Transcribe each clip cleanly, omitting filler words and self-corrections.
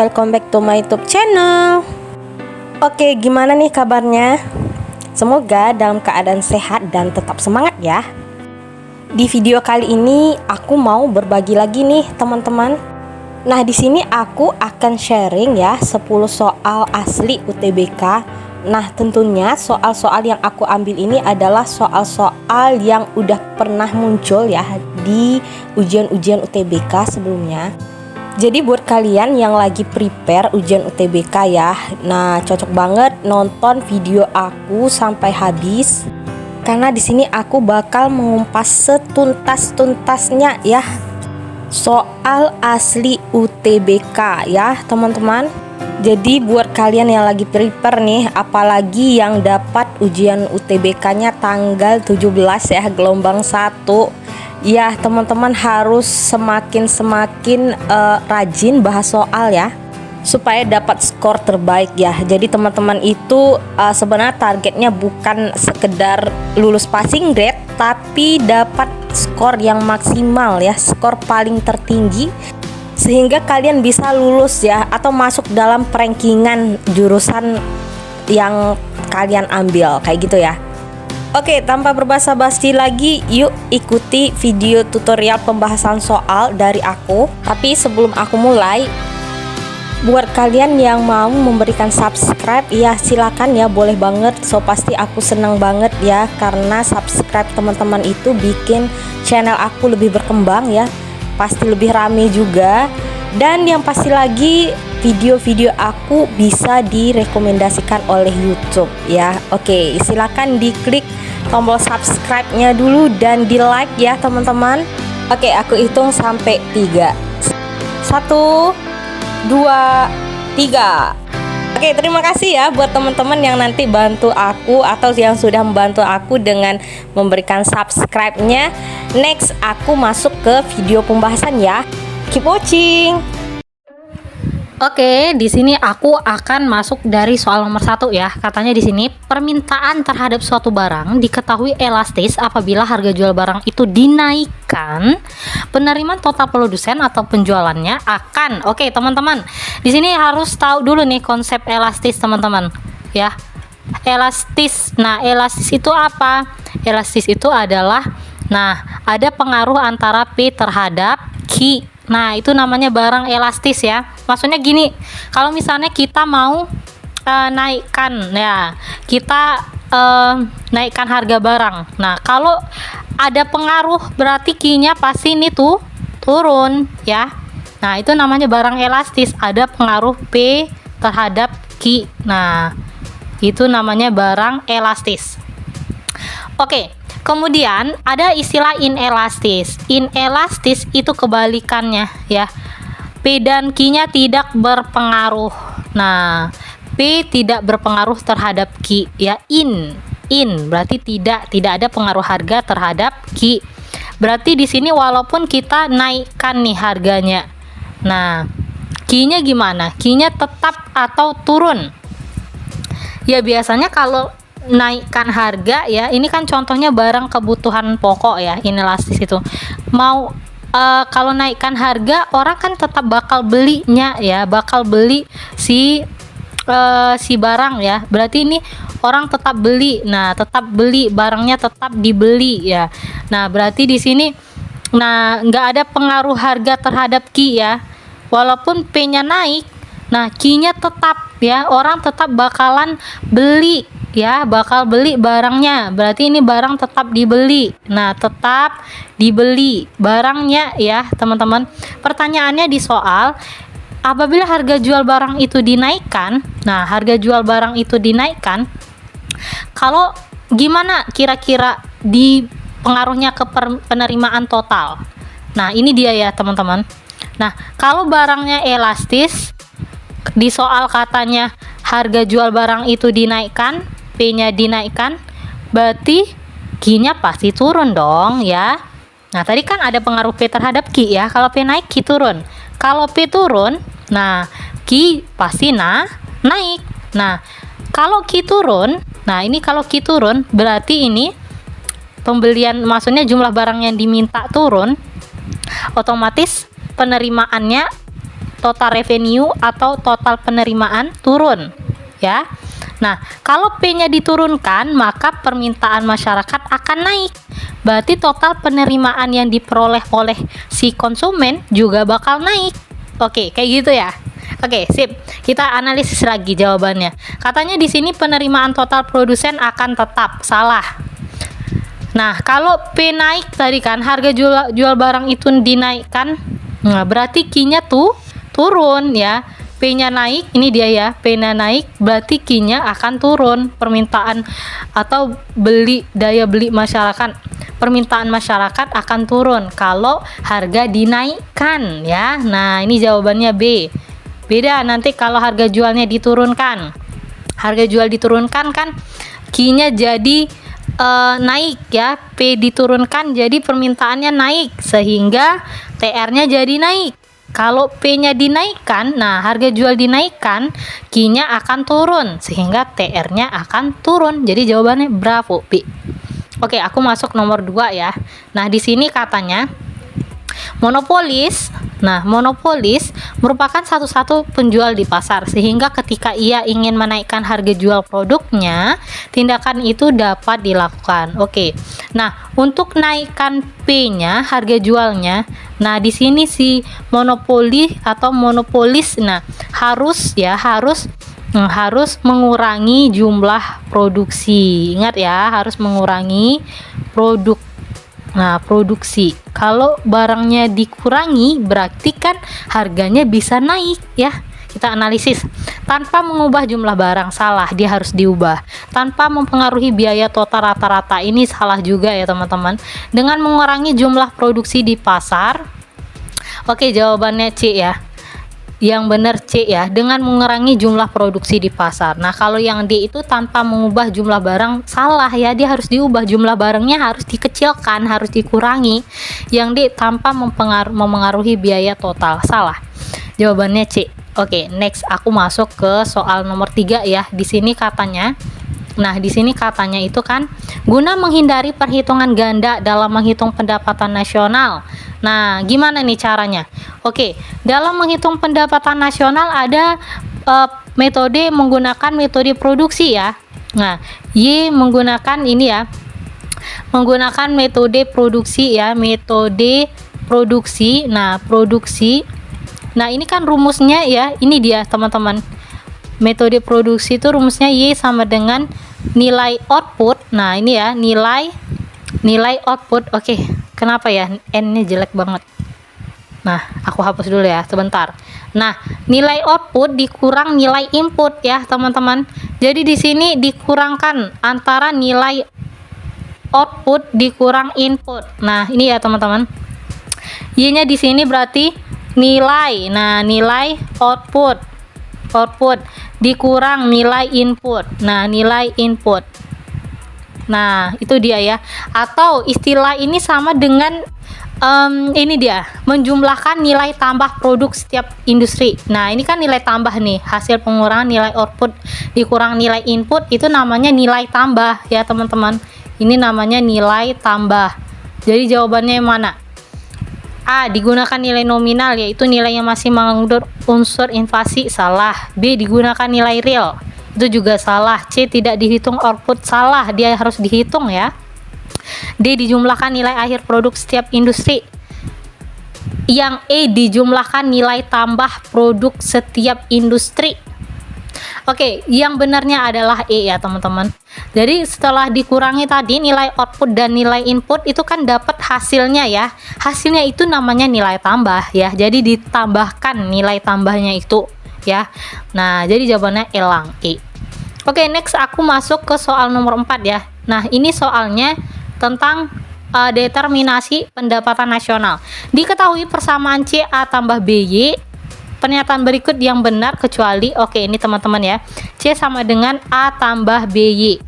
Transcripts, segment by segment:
welcome back to my YouTube channel. Oke, gimana nih kabarnya? Semoga dalam keadaan sehat dan tetap semangat ya. Di video kali ini aku mau berbagi lagi nih teman-teman. Nah, di sini aku akan sharing ya 10 soal asli UTBK. Nah, tentunya soal-soal yang aku ambil ini adalah soal-soal yang udah pernah muncul ya di ujian-ujian UTBK sebelumnya. Jadi buat kalian yang lagi prepare ujian UTBK ya, nah cocok banget nonton video aku sampai habis, karena di sini aku bakal mengupas setuntas-tuntasnya ya soal asli UTBK ya teman-teman. Jadi buat kalian yang lagi prepare nih, apalagi yang dapat ujian UTBK-nya tanggal 17 ya, gelombang 1. Ya teman-teman harus semakin rajin bahas soal ya, supaya dapat skor terbaik ya. Jadi teman-teman itu sebenarnya targetnya bukan sekedar lulus passing grade, tapi dapat skor yang maksimal ya, skor paling tertinggi, sehingga kalian bisa lulus ya, atau masuk dalam rankingan jurusan yang kalian ambil kayak gitu ya. Oke, tanpa berbasa-basi lagi, yuk ikuti video tutorial pembahasan soal dari aku. Tapi sebelum aku mulai, buat kalian yang mau memberikan subscribe ya silakan ya, boleh banget. So pasti aku senang banget ya, karena subscribe teman-teman itu bikin channel aku lebih berkembang ya, pasti lebih rame juga. Dan yang pasti lagi, video-video aku bisa direkomendasikan oleh YouTube ya. Oke, silakan diklik tombol subscribe-nya dulu dan di like ya teman-teman. Oke, aku hitung sampai 3. 1, 2, 3. Oke, terima kasih ya buat teman-teman yang nanti bantu aku atau yang sudah membantu aku dengan memberikan subscribe-nya. Next, aku masuk ke video pembahasan ya. Keep watching. Oke, di sini aku akan masuk dari soal nomor 1 ya. Katanya di sini, permintaan terhadap suatu barang diketahui elastis apabila harga jual barang itu dinaikkan, penerimaan total produsen atau penjualannya akan. Oke, teman-teman. Di sini harus tahu dulu nih konsep elastis, teman-teman. Ya. Elastis. Nah, elastis itu apa? Elastis itu adalah ada pengaruh antara P terhadap Q. Nah, itu namanya barang elastis ya. Maksudnya gini, kalau misalnya kita mau naikkan ya, kita naikkan harga barang. Nah, kalau ada pengaruh berarti Q-nya pasti ini tuh turun ya. Nah, itu namanya barang elastis, ada pengaruh P terhadap Q. Nah, itu namanya barang elastis. Oke. Kemudian ada istilah inelastis. Inelastis itu kebalikannya ya. P dan Q-nya tidak berpengaruh. Nah, P tidak berpengaruh terhadap Q ya. In berarti tidak ada pengaruh harga terhadap Q. Berarti di sini walaupun kita naikkan nih harganya. Nah, Q-nya gimana? Q-nya tetap atau turun? Ya biasanya kalau naikkan harga ya, ini kan contohnya barang kebutuhan pokok ya, inelastis itu mau kalau naikkan harga, orang kan tetap bakal belinya ya, bakal beli si barang ya, berarti ini orang tetap beli. Nah, tetap beli, barangnya tetap dibeli ya. Nah, berarti di sini nggak ada pengaruh harga terhadap Q ya, walaupun P-nya naik, nah Q-nya tetap ya, orang tetap bakalan beli ya, bakal beli barangnya, berarti ini barang tetap dibeli. Nah, tetap dibeli barangnya ya teman-teman. Pertanyaannya di soal, apabila harga jual barang itu dinaikkan, nah harga jual barang itu dinaikkan, kalau gimana kira-kira di pengaruhnya ke penerimaan total? Nah, ini dia ya teman-teman. Nah, kalau barangnya elastis, di soal katanya harga jual barang itu dinaikkan, P-nya dinaikkan, berarti Q-nya pasti turun dong ya. Nah, tadi kan ada pengaruh P terhadap Q ya. Kalau P naik, Q turun. Kalau P turun, nah Q pasti naik. Nah, kalau Q turun, nah ini kalau Q turun berarti ini pembelian, maksudnya jumlah barang yang diminta turun, otomatis penerimaannya total revenue atau total penerimaan turun ya. Nah, kalau P-nya diturunkan, maka permintaan masyarakat akan naik. Berarti total penerimaan yang diperoleh oleh si konsumen juga bakal naik. Oke, kayak gitu ya. Oke, sip. Kita analisis lagi jawabannya. Katanya di sini penerimaan total produsen akan tetap. Salah. Nah, kalau P naik tadi kan, harga jual barang itu dinaikkan. Nah, berarti Q-nya tuh turun ya. P-nya naik, ini dia ya, P-nya naik, berarti Q-nya akan turun. Permintaan atau daya beli masyarakat, permintaan masyarakat akan turun kalau harga dinaikkan ya. Nah, ini jawabannya B. Beda nanti kalau harga jualnya diturunkan. Harga jual diturunkan kan Q-nya jadi naik ya, P diturunkan jadi permintaannya naik sehingga TR-nya jadi naik. Kalau P-nya dinaikkan, nah harga jual dinaikkan, Q-nya akan turun sehingga TR-nya akan turun. Jadi jawabannya bravo, B. Oke, aku masuk nomor 2 ya. Nah, di sini katanya monopolis. Nah, monopolis merupakan satu-satu penjual di pasar sehingga ketika ia ingin menaikkan harga jual produknya, tindakan itu dapat dilakukan. Oke. Nah, untuk naikkan P-nya, harga jualnya, nah di sini si monopoli atau monopolis harus mengurangi jumlah produksi. Ingat ya, harus mengurangi produksi. Kalau barangnya dikurangi, berarti kan harganya bisa naik ya. Kita analisis. Tanpa mengubah jumlah barang, salah, dia harus diubah. Tanpa mempengaruhi biaya total rata-rata, ini salah juga ya teman-teman. Dengan mengurangi jumlah produksi di pasar. Oke, jawabannya C ya. Yang benar C ya, dengan mengurangi jumlah produksi di pasar. Nah, kalau yang D itu tanpa mengubah jumlah barang, salah ya, dia harus diubah, jumlah barangnya harus dikecilkan, harus dikurangi. Yang D tanpa memengaruhi biaya total, salah. Jawabannya C. Oke, next aku masuk ke soal nomor 3 ya. Di sini katanya itu kan guna menghindari perhitungan ganda dalam menghitung pendapatan nasional. Nah, gimana nih caranya? Oke, dalam menghitung pendapatan nasional ada metode menggunakan metode produksi ya. Nah, Y menggunakan ini ya. Menggunakan metode produksi ya, metode produksi. Nah, produksi. Nah, ini kan rumusnya ya. Ini dia, teman-teman. Metode produksi itu rumusnya Y sama dengan nilai output. Nah, ini ya, nilai output. Oke, kenapa ya N-nya jelek banget? Nah, aku hapus dulu ya, sebentar. Nah, nilai output dikurang nilai input ya, teman-teman. Jadi di sini dikurangkan antara nilai output dikurang input. Nah, ini ya, teman-teman. Y-nya di sini berarti nilai. Nah, nilai output dikurang nilai input. Nah, nilai input. Nah, itu dia ya. Atau istilah ini sama dengan ini dia, menjumlahkan nilai tambah produk setiap industri. Nah, ini kan nilai tambah nih, hasil pengurangan nilai output dikurang nilai input, itu namanya nilai tambah ya, teman-teman. Ini namanya nilai tambah. Jadi jawabannya yang mana? A, digunakan nilai nominal, yaitu nilai yang masih mengandung unsur inflasi, salah. B, digunakan nilai real, itu juga salah. C, tidak dihitung output, salah, dia harus dihitung ya. D, dijumlahkan nilai akhir produk setiap industri. Yang E, dijumlahkan nilai tambah produk setiap industri. Oke, yang benarnya adalah E ya, teman-teman. Jadi setelah dikurangi tadi nilai output dan nilai input, itu kan dapat hasilnya ya. Hasilnya itu namanya nilai tambah ya. Jadi ditambahkan nilai tambahnya itu ya. Nah, jadi jawabannya elang E. Oke, next aku masuk ke soal nomor 4 ya. Nah, ini soalnya tentang determinasi pendapatan nasional. Diketahui persamaan CA tambah BY. Pernyataan berikut yang benar kecuali, oke, ini teman-teman ya, C sama dengan A tambah BY.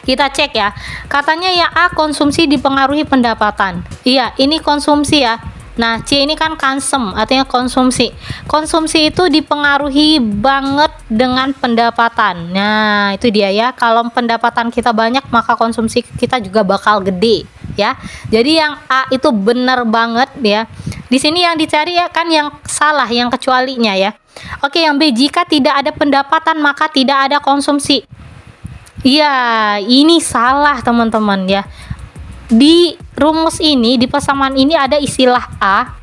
Kita cek ya. Katanya ya A, konsumsi dipengaruhi pendapatan. Iya, ini konsumsi ya. Nah, C ini kan consume, artinya konsumsi. Konsumsi itu dipengaruhi banget dengan pendapatan. Nah, itu dia ya. Kalau pendapatan kita banyak, maka konsumsi kita juga bakal gede ya. Jadi yang A itu benar banget ya. Di sini yang dicari ya kan yang salah, yang kecualinya ya. Oke, yang B, jika tidak ada pendapatan maka tidak ada konsumsi. Iya, ini salah teman-teman ya. Di rumus ini, di persamaan ini ada istilah A.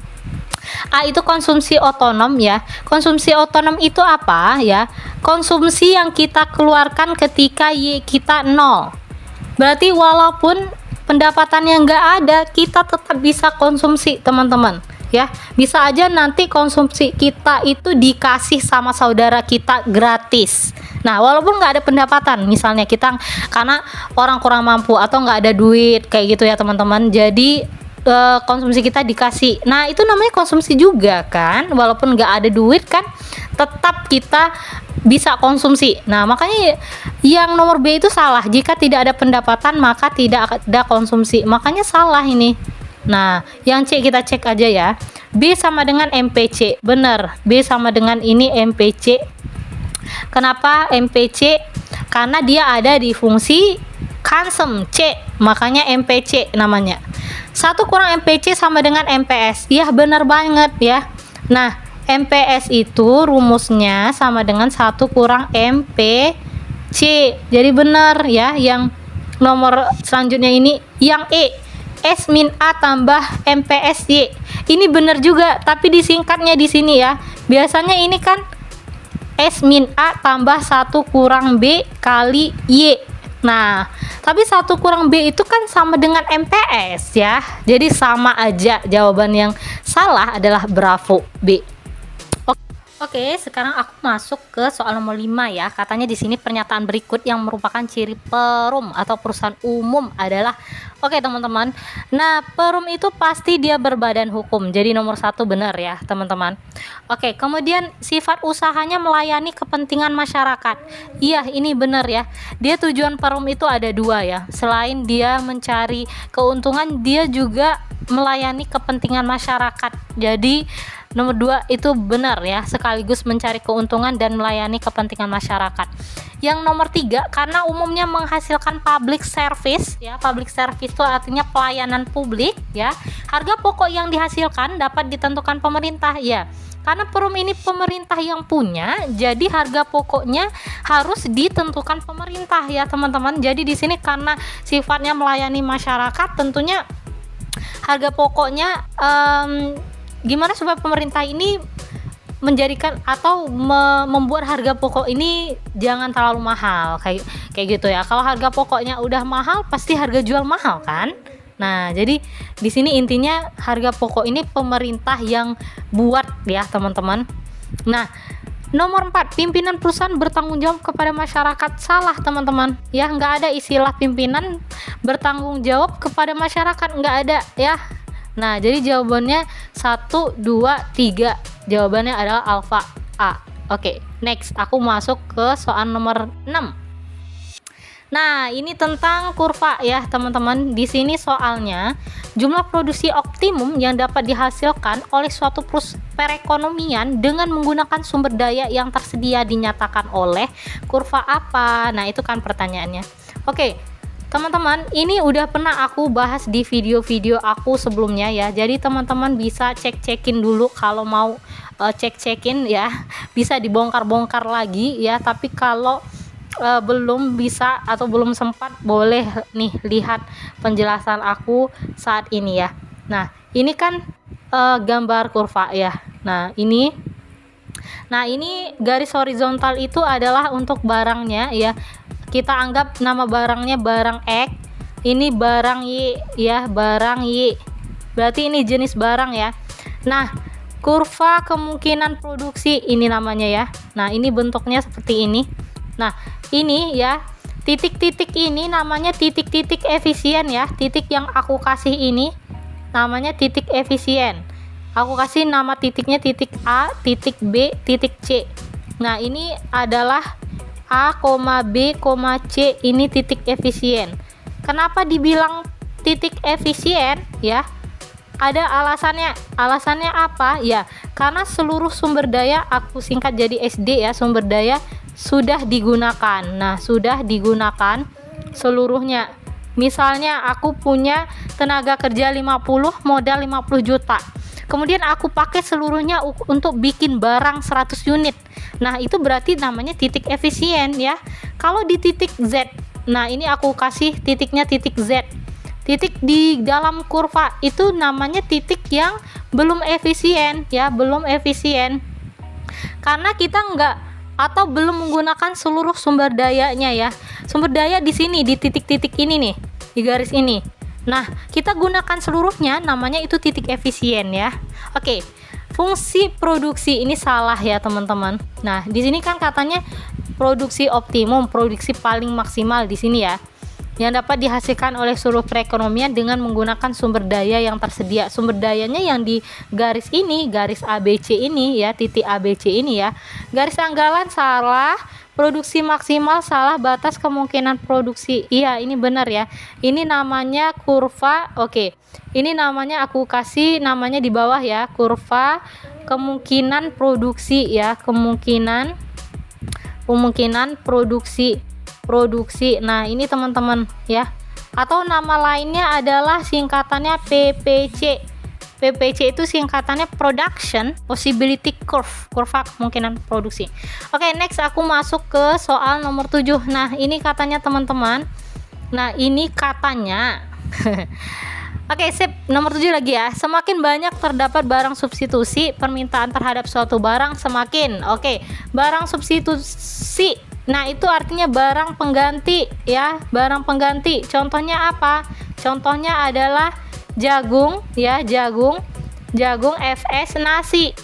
A itu konsumsi otonom ya. Konsumsi otonom itu apa ya? Konsumsi yang kita keluarkan ketika Y kita 0. Berarti walaupun pendapatannya nggak ada, kita tetap bisa konsumsi teman-teman ya. Bisa aja nanti konsumsi kita itu dikasih sama saudara kita gratis. Nah, walaupun nggak ada pendapatan, misalnya kita karena orang kurang mampu atau nggak ada duit kayak gitu ya teman-teman, jadi konsumsi kita dikasih. Nah, itu namanya konsumsi juga kan, walaupun nggak ada duit kan tetap kita bisa konsumsi. Nah, makanya yang nomor B itu salah. Jika tidak ada pendapatan maka tidak ada konsumsi, makanya salah ini. Nah, yang C kita cek aja ya. B sama dengan MPC, bener, B sama dengan ini MPC. Kenapa MPC? Karena dia ada di fungsi konsum C, makanya MPC namanya. 1 kurang MPC sama dengan MPS. Ya, benar banget ya. Nah, MPS itu rumusnya sama dengan 1 kurang MPC. Jadi benar ya. Yang nomor selanjutnya ini yang E, S min A tambah MPSY. Ini benar juga, tapi disingkatnya di sini ya. Biasanya ini kan S min A tambah 1 kurang B kali Y. Nah, tapi 1 kurang B itu kan sama dengan MPS ya. Jadi sama aja, jawaban yang salah adalah bravo B. Oke, sekarang aku masuk ke soal nomor 5 ya. Katanya di sini pernyataan berikut yang merupakan ciri perum atau perusahaan umum adalah, oke teman-teman. Nah, perum itu pasti dia berbadan hukum. Jadi nomor 1 benar ya, teman-teman. Oke, kemudian sifat usahanya melayani kepentingan masyarakat. Iya, ini benar ya. Dia tujuan perum itu ada 2 ya. Selain dia mencari keuntungan, dia juga melayani kepentingan masyarakat. Jadi nomor 2 itu benar ya, sekaligus mencari keuntungan dan melayani kepentingan masyarakat. Yang nomor 3, karena umumnya menghasilkan public service ya. Public service itu artinya pelayanan publik ya. Harga pokok yang dihasilkan dapat ditentukan pemerintah ya. Karena perum ini pemerintah yang punya, jadi harga pokoknya harus ditentukan pemerintah ya teman-teman. Jadi di sini karena sifatnya melayani masyarakat, tentunya harga pokoknya gimana supaya pemerintah ini menjadikan atau membuat harga pokok ini jangan terlalu mahal kayak gitu ya. Kalau harga pokoknya udah mahal, pasti harga jual mahal kan. Nah, jadi di sini intinya harga pokok ini pemerintah yang buat ya teman-teman. Nah, nomor 4, pimpinan perusahaan bertanggung jawab kepada masyarakat. Salah teman-teman ya, nggak ada istilah pimpinan bertanggung jawab kepada masyarakat, nggak ada ya. Nah, jadi jawabannya 1, 2, 3. Jawabannya adalah alfa A. Oke, next aku masuk ke soal nomor 6. Nah, ini tentang kurva ya, teman-teman. Di sini soalnya jumlah produksi optimum yang dapat dihasilkan oleh suatu perekonomian dengan menggunakan sumber daya yang tersedia dinyatakan oleh kurva apa? Nah, itu kan pertanyaannya. Oke, teman-teman, ini udah pernah aku bahas di video-video aku sebelumnya ya. Jadi teman-teman bisa cek-cekin dulu kalau mau cek-cekin ya. Bisa dibongkar-bongkar lagi ya. Tapi kalau belum bisa atau belum sempat, boleh nih lihat penjelasan aku saat ini ya. Nah, ini kan gambar kurva ya. Nah, ini garis horizontal itu adalah untuk barangnya ya. Kita anggap nama barangnya barang X, ini barang Y ya, barang Y. Berarti ini jenis barang ya. Nah, kurva kemungkinan produksi ini namanya ya. Nah, ini bentuknya seperti ini. Nah, ini ya, titik-titik ini namanya titik-titik efisien ya. Titik yang aku kasih ini namanya titik efisien. Aku kasih nama titiknya titik A, titik B, titik C. Nah, ini adalah A, B, C, ini titik efisien. Kenapa dibilang titik efisien ya? Ada alasannya. Alasannya apa? Ya, karena seluruh sumber daya, aku singkat jadi SD ya, sumber daya sudah digunakan. Nah, sudah digunakan seluruhnya. Misalnya aku punya tenaga kerja 50, modal 50 juta. kemudian aku pakai seluruhnya untuk bikin barang 100 unit. Nah, itu berarti namanya titik efisien ya. Kalau di titik Z, nah ini aku kasih titiknya titik Z. Titik di dalam kurva itu namanya titik yang belum efisien ya, belum efisien. Karena kita enggak atau belum menggunakan seluruh sumber dayanya ya. Sumber daya di sini di titik-titik ini nih, di garis ini. Nah, kita gunakan seluruhnya, namanya itu titik efisien ya. Oke. Fungsi produksi ini salah ya, teman-teman. Nah, di sini kan katanya produksi optimum, produksi paling maksimal di sini ya, yang dapat dihasilkan oleh seluruh perekonomian dengan menggunakan sumber daya yang tersedia. Sumber dayanya yang di garis ini, garis ABC ini ya, titik ABC ini ya. Garis anggalan salah, produksi maksimal salah, batas kemungkinan produksi. Iya, ini benar ya. Ini namanya kurva. Oke. Ini namanya aku kasih namanya di bawah ya, kurva kemungkinan produksi ya, kemungkinan produksi. Nah, ini teman-teman ya. Atau nama lainnya adalah singkatannya PPC. PPC itu singkatannya Production Possibility Curve, kurva kemungkinan produksi. Oke, next aku masuk ke soal nomor 7. Nah, ini katanya teman-teman. Nah, ini katanya Oke, sip. Nomor 7 lagi ya. Semakin banyak terdapat barang substitusi, permintaan terhadap suatu barang semakin. Oke, barang substitusi. Nah, itu artinya barang pengganti ya, barang pengganti. Contohnya apa? Contohnya adalah jagung ya, jagung FS nasi.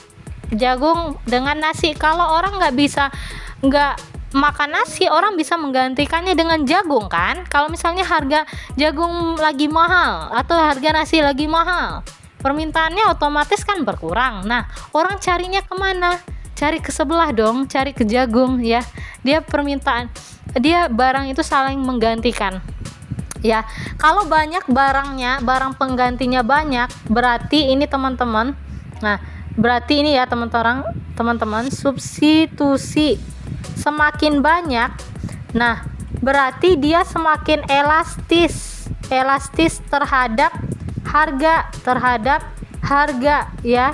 Jagung dengan nasi. Kalau orang nggak makan nasi, orang bisa menggantikannya dengan jagung kan. Kalau misalnya harga jagung lagi mahal atau harga nasi lagi mahal, permintaannya otomatis kan berkurang. Nah, orang carinya kemana? Cari ke sebelah dong, cari ke jagung ya. Dia barang itu saling menggantikan ya. Kalau banyak barangnya, barang penggantinya banyak, berarti ini teman-teman. Nah, berarti ini ya teman-teman, substitusi semakin banyak. Nah, berarti dia semakin elastis terhadap harga ya.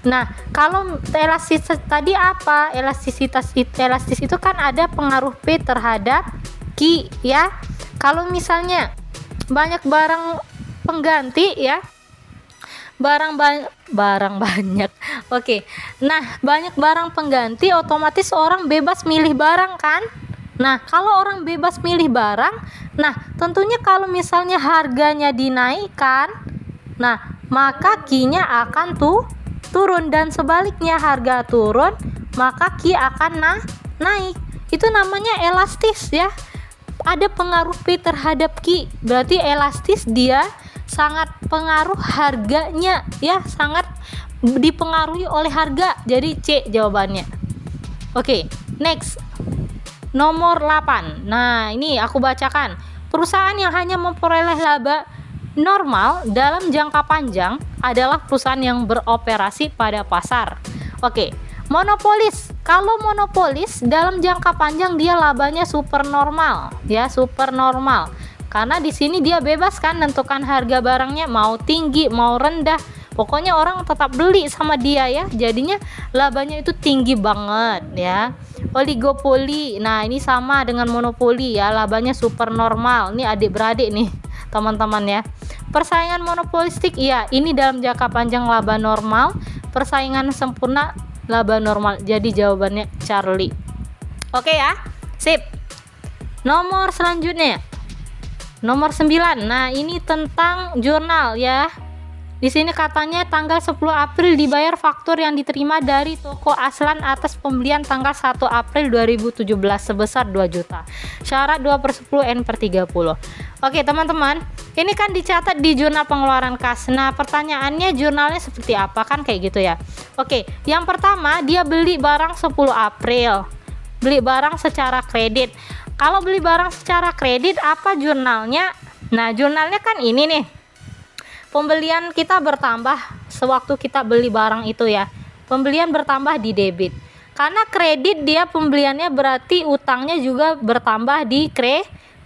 Nah, kalau elastis tadi apa? Elastis itu kan ada pengaruh P terhadap Q ya. Kalau misalnya banyak barang pengganti ya, barang banyak. Oke. Nah, banyak barang pengganti, otomatis orang bebas milih barang kan? Nah, kalau orang bebas milih barang, nah tentunya kalau misalnya harganya dinaikkan, nah maka Q-nya akan turun, dan sebaliknya harga turun, maka Q akan naik. Itu namanya elastis ya. Ada pengaruh P terhadap Q, berarti elastis, dia sangat pengaruh harganya ya, sangat dipengaruhi oleh harga. Jadi C jawabannya. Oke, next. Nomor 8. Nah, ini aku bacakan. Perusahaan yang hanya memperoleh laba normal dalam jangka panjang adalah perusahaan yang beroperasi pada pasar. Oke. Monopolis. Kalau monopolis dalam jangka panjang dia labanya super normal ya, super normal. Karena di sini dia bebas kan menentukan harga barangnya, mau tinggi mau rendah, pokoknya orang tetap beli sama dia ya, jadinya labanya itu tinggi banget ya. Oligopoli, nah ini sama dengan monopoli ya, labanya super normal. Ini adik-beradik nih teman-teman ya. Persaingan monopolistik, ya ini dalam jangka panjang laba normal. Persaingan sempurna laba normal. Jadi jawabannya Charlie. Oke ya, sip. Nomor selanjutnya, nomor 9. Nah, ini tentang jurnal ya. Di sini katanya tanggal 10 April dibayar faktur yang diterima dari toko Aslan atas pembelian tanggal 1 April 2017 sebesar 2 juta. Syarat 2/10 N/30. Oke, teman-teman, ini kan dicatat di jurnal pengeluaran kas. Nah, pertanyaannya jurnalnya seperti apa kan kayak gitu ya. Oke, yang pertama dia beli barang 10 April. Beli barang secara kredit. Kalau beli barang secara kredit, apa jurnalnya? Nah, jurnalnya kan ini nih. Pembelian kita bertambah sewaktu kita beli barang itu ya. Pembelian bertambah di debit. Karena kredit dia pembeliannya, berarti utangnya juga bertambah di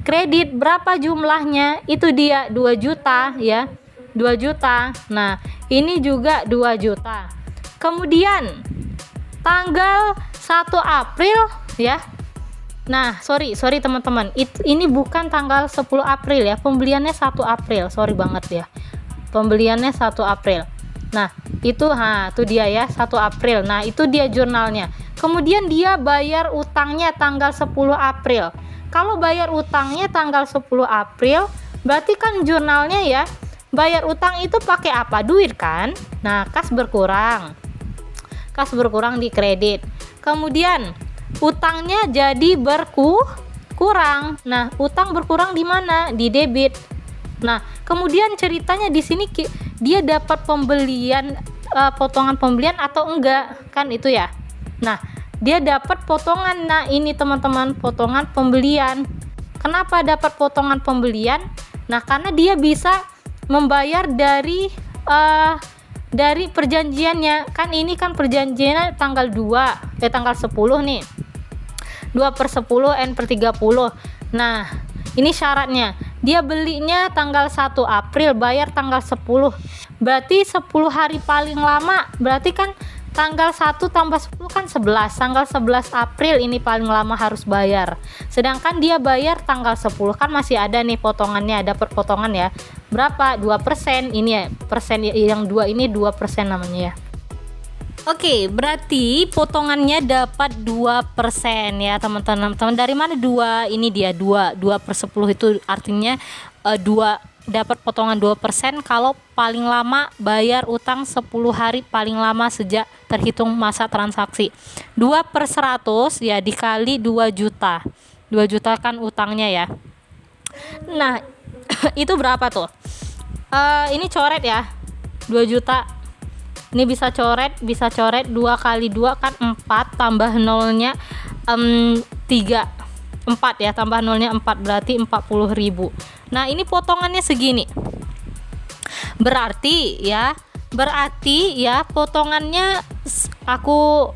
kredit. Berapa jumlahnya? Itu dia 2 juta ya. 2 juta. Nah, ini juga 2 juta. Kemudian tanggal 1 April ya. Nah, sorry teman-teman. Ini bukan tanggal 10 April ya. Pembeliannya 1 April. Sorry banget ya. Pembeliannya 1 April. Nah, itu dia ya, 1 April. Nah, itu dia jurnalnya. Kemudian dia bayar utangnya tanggal 10 April. Kalau bayar utangnya tanggal 10 April, berarti kan jurnalnya ya, bayar utang itu pakai apa? Duit kan? Nah, kas berkurang. Kas berkurang di kredit. Kemudian utangnya jadi berkurang. Nah, utang berkurang di mana? Di debit. Nah, kemudian ceritanya di sini dia dapat pembelian, potongan pembelian atau enggak? Kan itu ya. Nah, dia dapat potongan. Nah, ini teman-teman, potongan pembelian. Kenapa dapat potongan pembelian? Nah, karena dia bisa membayar dari perjanjiannya. Kan ini kan perjanjiannya tanggal 10 nih. 2/10 N/30. Nah, ini syaratnya. Dia belinya tanggal 1 April, bayar tanggal 10. Berarti 10 hari paling lama. Berarti kan tanggal 1 tambah 10 kan 11. Tanggal 11 April ini paling lama harus bayar. Sedangkan dia bayar tanggal 10, kan masih ada nih potongannya, dapat potongan ya. Berapa? 2%. Ini ya, persen yang 2 ini 2% namanya ya. Oke, berarti potongannya dapat 2% ya teman-teman. Dari mana 2? Ini dia 2/10 itu artinya 2 dapat potongan 2% kalau paling lama bayar utang 10 hari paling lama sejak terhitung masa transaksi. 2/100 ya dikali 2 juta. 2 juta kan utangnya ya. Nah, itu berapa tuh? Ini coret ya. 2 juta. Ini bisa coret 2 kali 2 kan 4, tambah nolnya 3. 4 ya, tambah nolnya 4, berarti 40.000. Nah, ini potongannya segini. Berarti ya potongannya aku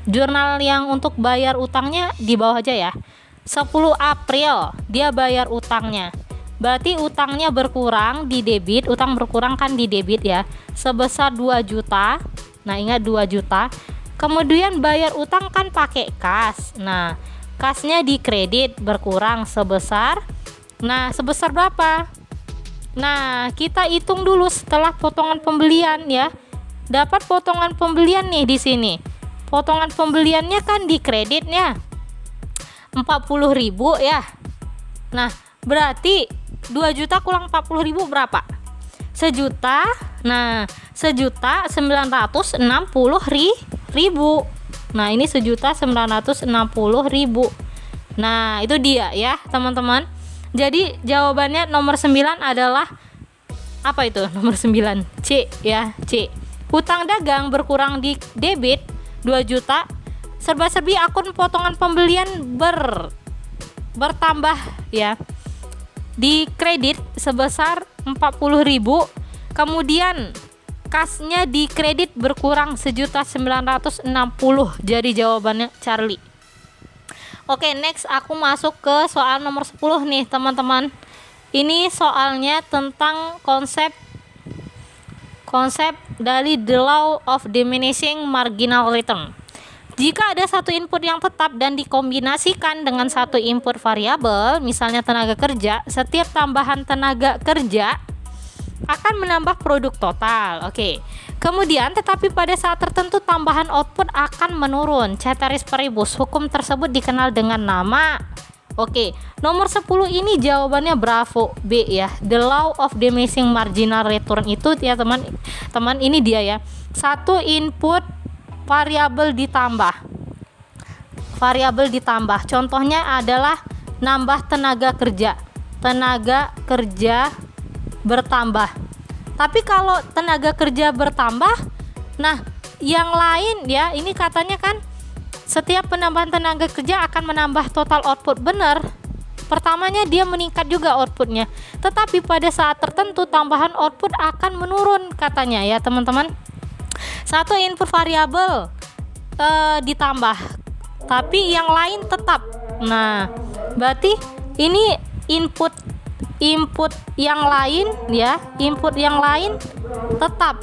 jurnal yang untuk bayar utangnya di bawah aja ya. 10 April dia bayar utangnya. Berarti utangnya berkurang di debit, utang berkurang kan di debit ya, sebesar 2 juta. Nah, ingat 2 juta. Kemudian bayar utang kan pakai kas. Nah, kasnya di kredit berkurang sebesar berapa? Nah, kita hitung dulu setelah potongan pembelian ya. Dapat potongan pembelian nih di sini. Potongan pembeliannya kan di kreditnya 40.000 ya. Nah, berarti 2 juta kurang 40.000 berapa? 1 juta. Nah, 1.960.000. Nah, ini 1.960.000. Nah, itu dia ya, teman-teman. Jadi, jawabannya nomor 9 adalah apa itu? Nomor 9. C ya, C. Hutang dagang berkurang di debit 2 juta. Serba-serbi akun potongan pembelian bertambah ya. Di kredit sebesar 40.000, kemudian kasnya di kredit berkurang 1.960.000. Jadi jawabannya Charlie. Oke, next aku masuk ke soal nomor 10 nih teman-teman. Ini soalnya tentang konsep dari the law of diminishing marginal return. Jika ada satu input yang tetap dan dikombinasikan dengan satu input variabel, misalnya tenaga kerja, setiap tambahan tenaga kerja akan menambah produk total. Oke. Kemudian, tetapi pada saat tertentu tambahan output akan menurun. Ceteris paribus. Hukum tersebut dikenal dengan nama. Oke. Nomor 10 ini jawabannya bravo, B ya. The law of diminishing marginal return itu ya teman-teman, ini dia ya. Satu input variabel ditambah. Contohnya adalah nambah tenaga kerja. Tenaga kerja bertambah. Tapi kalau tenaga kerja bertambah, nah yang lain ya, ini katanya kan setiap penambahan tenaga kerja akan menambah total output. Benar. Pertamanya dia meningkat juga outputnya. Tetapi pada saat tertentu tambahan output akan menurun katanya ya teman-teman. Satu input variabel ditambah, tapi yang lain tetap. Nah, berarti ini input input yang lain ya, input yang lain tetap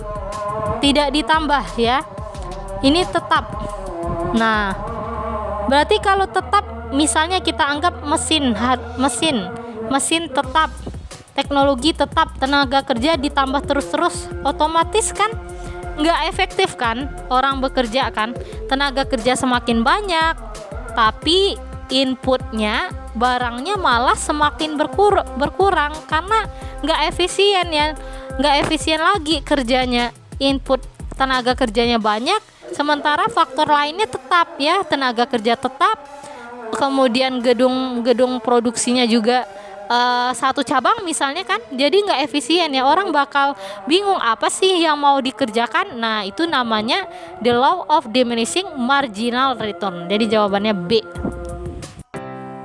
tidak ditambah ya. Ini tetap. Nah, berarti kalau tetap, misalnya kita anggap mesin tetap, teknologi tetap, tenaga kerja ditambah terus-terus, otomatis kan nggak efektif kan orang bekerja kan, tenaga kerja semakin banyak tapi inputnya, barangnya malah semakin berkurang karena nggak efisien ya, nggak efisien lagi kerjanya. Input tenaga kerjanya banyak, sementara faktor lainnya tetap ya, tenaga kerja tetap, kemudian gedung produksinya juga satu cabang misalnya kan, jadi nggak efisien ya, orang bakal bingung apa sih yang mau dikerjakan. Nah, itu namanya the law of diminishing marginal return. Jadi jawabannya B.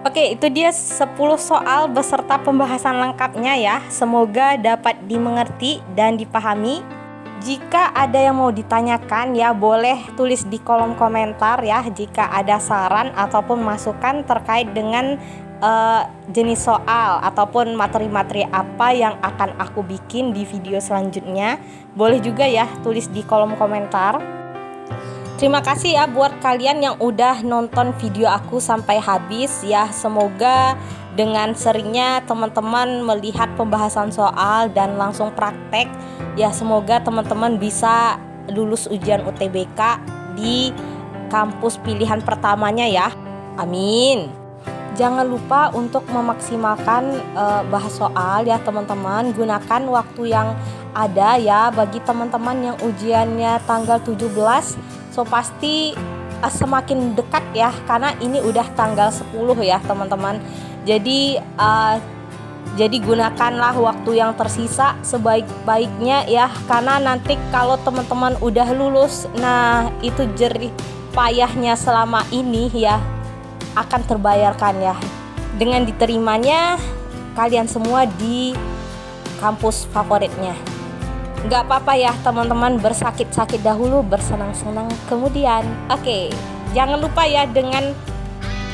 Oke, itu dia 10 soal beserta pembahasan lengkapnya ya. Semoga dapat dimengerti dan dipahami. Jika ada yang mau ditanyakan ya, boleh tulis di kolom komentar ya. Jika ada saran ataupun masukan terkait dengan jenis soal ataupun materi-materi apa yang akan aku bikin di video selanjutnya, boleh juga ya tulis di kolom komentar. Terima kasih ya buat kalian yang udah nonton video aku sampai habis ya. Semoga dengan seringnya teman-teman melihat pembahasan soal dan langsung praktek ya, semoga teman-teman bisa lulus ujian UTBK di kampus pilihan pertamanya ya. Amin. Jangan lupa untuk memaksimalkan bahas soal ya teman-teman. Gunakan waktu yang ada ya. Bagi teman-teman yang ujiannya tanggal 17, so pasti semakin dekat ya, karena ini udah tanggal 10 ya teman-teman. Jadi gunakanlah waktu yang tersisa sebaik-baiknya ya, karena nanti kalau teman-teman udah lulus, nah itu jerih payahnya selama ini ya akan terbayarkan ya, dengan diterimanya kalian semua di kampus favoritnya. Nggak apa-apa ya teman-teman, bersakit-sakit dahulu, bersenang-senang kemudian. Oke, jangan lupa ya dengan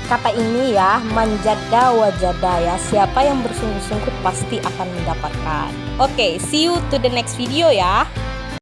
kata ini ya, manjada wajada ya, siapa yang bersungguh-sungguh pasti akan mendapatkan. Oke, see you to the next video ya.